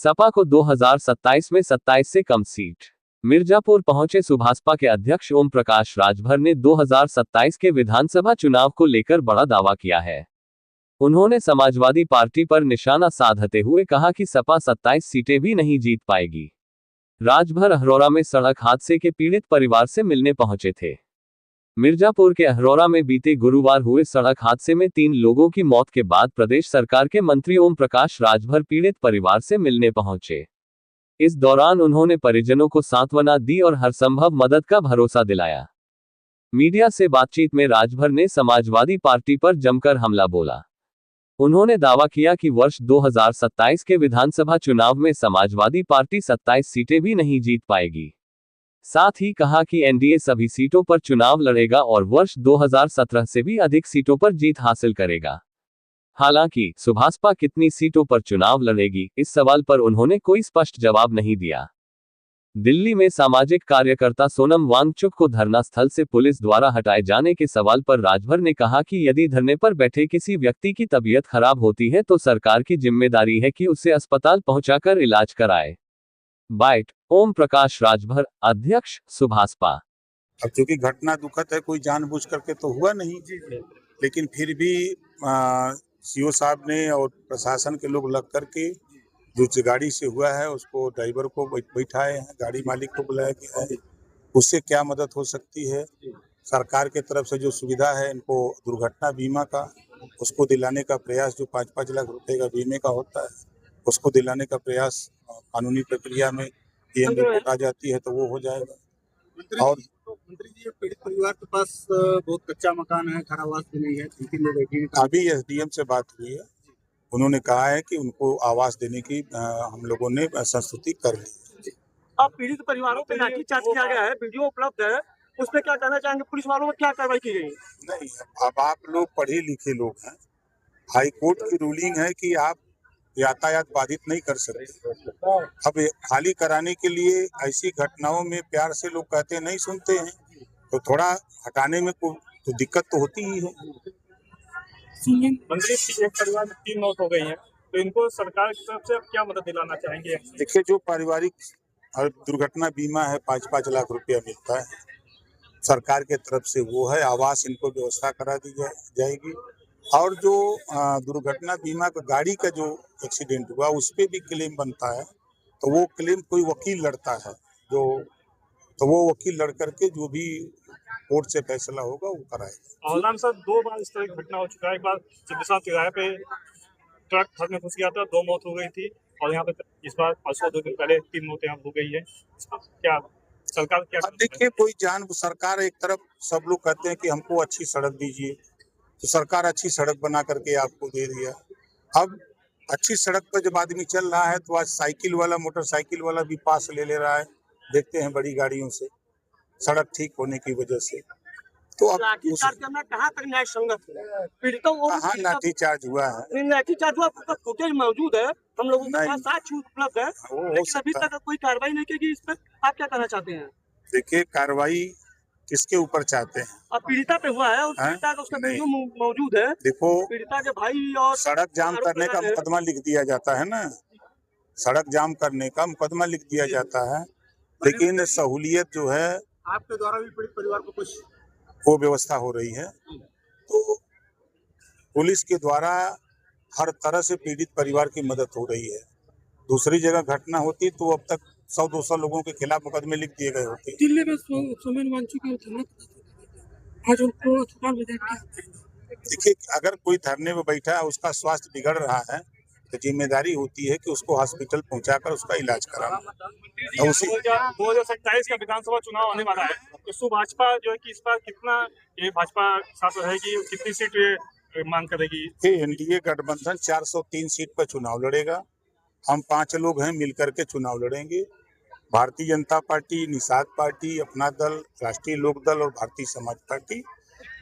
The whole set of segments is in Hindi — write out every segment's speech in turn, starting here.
सपा को 2027 में 27 से कम सीट। मिर्जापुर पहुंचे सुभासपा के अध्यक्ष ओम प्रकाश राजभर ने 2027 के विधानसभा चुनाव को लेकर बड़ा दावा किया है। उन्होंने समाजवादी पार्टी पर निशाना साधते हुए कहा कि सपा 27 सीटें भी नहीं जीत पाएगी। राजभर अहरौरा में सड़क हादसे के पीड़ित परिवार से मिलने पहुंचे थे। मिर्जापुर के अहरौरा में बीते गुरुवार हुए सड़क हादसे में 3 लोगों की मौत के बाद प्रदेश सरकार के मंत्री ओम प्रकाश राजभर पीड़ित परिवार से मिलने पहुंचे। इस दौरान उन्होंने परिजनों को सांत्वना दी और हरसंभव मदद का भरोसा दिलाया। मीडिया से बातचीत में राजभर ने समाजवादी पार्टी पर जमकर हमला बोला। उन्होंने दावा किया कि वर्ष 2027 के विधानसभा चुनाव में समाजवादी पार्टी 27 सीटें भी नहीं जीत पाएगी। साथ ही कहा कि एनडीए सभी सीटों पर चुनाव लड़ेगा और वर्ष 2017 से भी अधिक सीटों पर जीत हासिल करेगा। हालांकि सुभासपा कितनी सीटों पर चुनाव लड़ेगी, इस सवाल पर उन्होंने कोई स्पष्ट जवाब नहीं दिया। दिल्ली में सामाजिक कार्यकर्ता सोनम वांगचुक को धरना स्थल से पुलिस द्वारा हटाए जाने के सवाल पर राजभर ने कहा कि यदि धरने पर बैठे किसी व्यक्ति की तबीयत खराब होती है तो सरकार की जिम्मेदारी है कि उसे अस्पताल पहुंचाकर इलाज कराए। बाइट ओम प्रकाश राजभर, अध्यक्ष सुभासपा। अब चूंकि घटना दुखद है, कोई जानबूझ करके तो हुआ नहीं, लेकिन फिर भी सीओ साहब ने और प्रशासन के लोग लग करके जो गाड़ी से हुआ है उसको ड्राइवर को बैठाए हैं, गाड़ी मालिक को बुलाया गया है। उससे क्या मदद हो सकती है, सरकार के तरफ से जो सुविधा है इनको दुर्घटना बीमा का उसको दिलाने का प्रयास, जो 5-5 लाख रुपए का बीमे का होता है उसको दिलाने का प्रयास कानूनी प्रक्रिया में पीएम रिपोर्ट आ जाती है तो वो हो जाएगा। और मंत्री जी, पीड़ित परिवार के पास बहुत कच्चा मकान है, घर आवास भी नहीं है, 3 लोग बैठे हैं। अभी एसडीएम से बात हुई है, उन्होंने कहा है कि उनको आवास देने की हम लोगों ने संस्तुति कर ली। अब पीड़ित परिवारों पे लाठीचार्ज किया गया है, वीडियो उपलब्ध है, उस पर क्या कहना चाहेंगे? पुलिस वालों में क्या कार्रवाई की गई? नहीं, अब आप लोग पढ़े लिखे लोग हैं, हाई कोर्ट की रूलिंग है कि आप यातायात बाधित नहीं कर सकते। अब खाली कराने के लिए ऐसी घटनाओं में प्यार से लोग कहते नहीं सुनते हैं, तो थोड़ा हटाने में तो दिक्कत तो होती ही है। मंत्री, एक परिवार में 3 मौत हो गई है, तो इनको सरकार की तरफ से क्या मदद दिलाना चाहेंगे? देखिए, जो पारिवारिक और दुर्घटना बीमा है 5-5 लाख रुपया मिलता है सरकार के तरफ से, वो है। आवास इनको व्यवस्था करा दी जाएगी। और जो दुर्घटना बीमा का गाड़ी का जो एक्सीडेंट हुआ उस पर भी क्लेम बनता है, तो वो क्लेम कोई वकील लड़ता है, तो वो वकील लड़ करके जो भी कोर्ट से फैसला होगा वो कराएगा। और सर, 2 बार इस तरह की घटना हो चुका है। एक बार सिद्धेश्वर तिराहे पे ट्रक फंस में घुस गया था, 2 मौत हो गई थी, और यहाँ पे इस बार 2 दिन पहले 3 मौतें हो गई है। क्या सरकार क्या? देखिए, सरकार एक तरफ सब लोग कहते हैं कि हमको अच्छी सड़क दीजिए, तो सरकार अच्छी सड़क बना करके आपको दे दिया। अब अच्छी सड़क पर जब आदमी चल रहा है तो आज साइकिल वाला, मोटरसाइकिल वाला भी पास ले रहा है, देखते हैं बड़ी गाड़ियों से, सड़क ठीक होने की वजह से। तो अब लाठीचार्ज करना कहाँ तक न्याय संगत है? पीड़ितों को कहाँ लाठीचार्ज हुआ है? लाठीचार्ज हुआ, फुटेज मौजूद है, हम लोगों के पास साक्ष्य उपलब्ध है, लेकिन अभी तक कोई कार्रवाई नहीं की। इस पर आप क्या कहना चाहते हैं? देखिए, कार्रवाई किसके ऊपर चाहते हैं? अब पीड़िता पे हुआ है और पीड़िता का उसका वीडियो मौजूद है। देखो, पीड़िता के भाई और सड़क जाम करने का मुकदमा लिख दिया जाता है ना, सड़क जाम करने का मुकदमा लिख दिया जाता है, लेकिन सहूलियत जो है आपके द्वारा भी पीड़ित परिवार को कुछ वो व्यवस्था हो रही है, तो पुलिस के द्वारा हर तरह से पीड़ित परिवार की मदद हो रही है। दूसरी जगह घटना होती तो अब तक 100-200 लोगों के खिलाफ मुकदमे लिख दिए गए होते। दिल्ली में सोमेन वांगचुक आज उनको अस्पताल में जाके, देखिए, अगर कोई धरने में बैठा है, उसका स्वास्थ्य बिगड़ रहा है, तो जिम्मेदारी होती है कि उसको हॉस्पिटल पहुंचाकर उसका इलाज कराना। 2027 का विधानसभा चुनाव आने वाला है, तो भाजपा जो है कि इस बार कितना ये भाजपा साथ रहेगी, कितनी सीट मांग करेगी? एनडीए गठबंधन 403 सीट पर चुनाव लड़ेगा। हम 5 लोग हैं, मिलकर के चुनाव लड़ेंगे। भारतीय जनता पार्टी, निषाद पार्टी, अपना दल, राष्ट्रीय लोक दल और भारतीय समाज पार्टी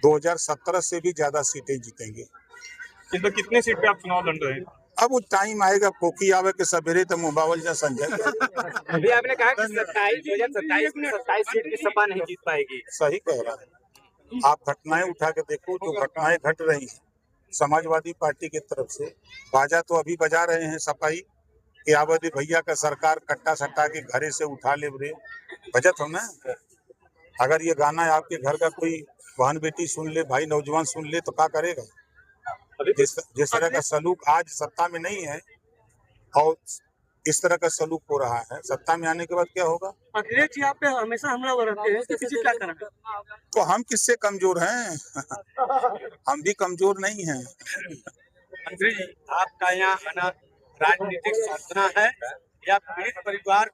2017 से भी ज्यादा सीटें जीतेंगे। तो कितने सीट पे आप चुनाव लड़ रहे हैं? अब वो टाइम आएगा, पोखी आवे के सवेरे तो मुबावल जा संजय। अभी आपने कहा कि 2027 में 27 सीट की सपा नहीं जीत पाएगी। सही कह रहा है। आप घटनाएं उठा के देखो, जो घटनाएं घट रही हैं समाजवादी पार्टी की तरफ से, बाजा तो अभी बजा रहे हैं सपाई, कि आवधी भैया का सरकार कट्टा सट्टा के घरे से उठा ले रे, बचत हो ना। अगर ये गाना आपके घर का कोई बहन बेटी सुन ले, भाई नौजवान सुन ले, तो क्या करेगा। जिस तरह का सलूक आज सत्ता में नहीं है और इस तरह का सलूक हो रहा है, सत्ता में आने के बाद क्या होगा। अखिलेश जी आप पे हमेशा हमलावर रहते हैं, इसके पीछे क्या कारण है? तो हम किससे कमजोर हैं हम भी कमजोर नहीं हैं। मंत्री जी, आपका यहाँ राजनीतिक साधना है या पीड़ित परिवार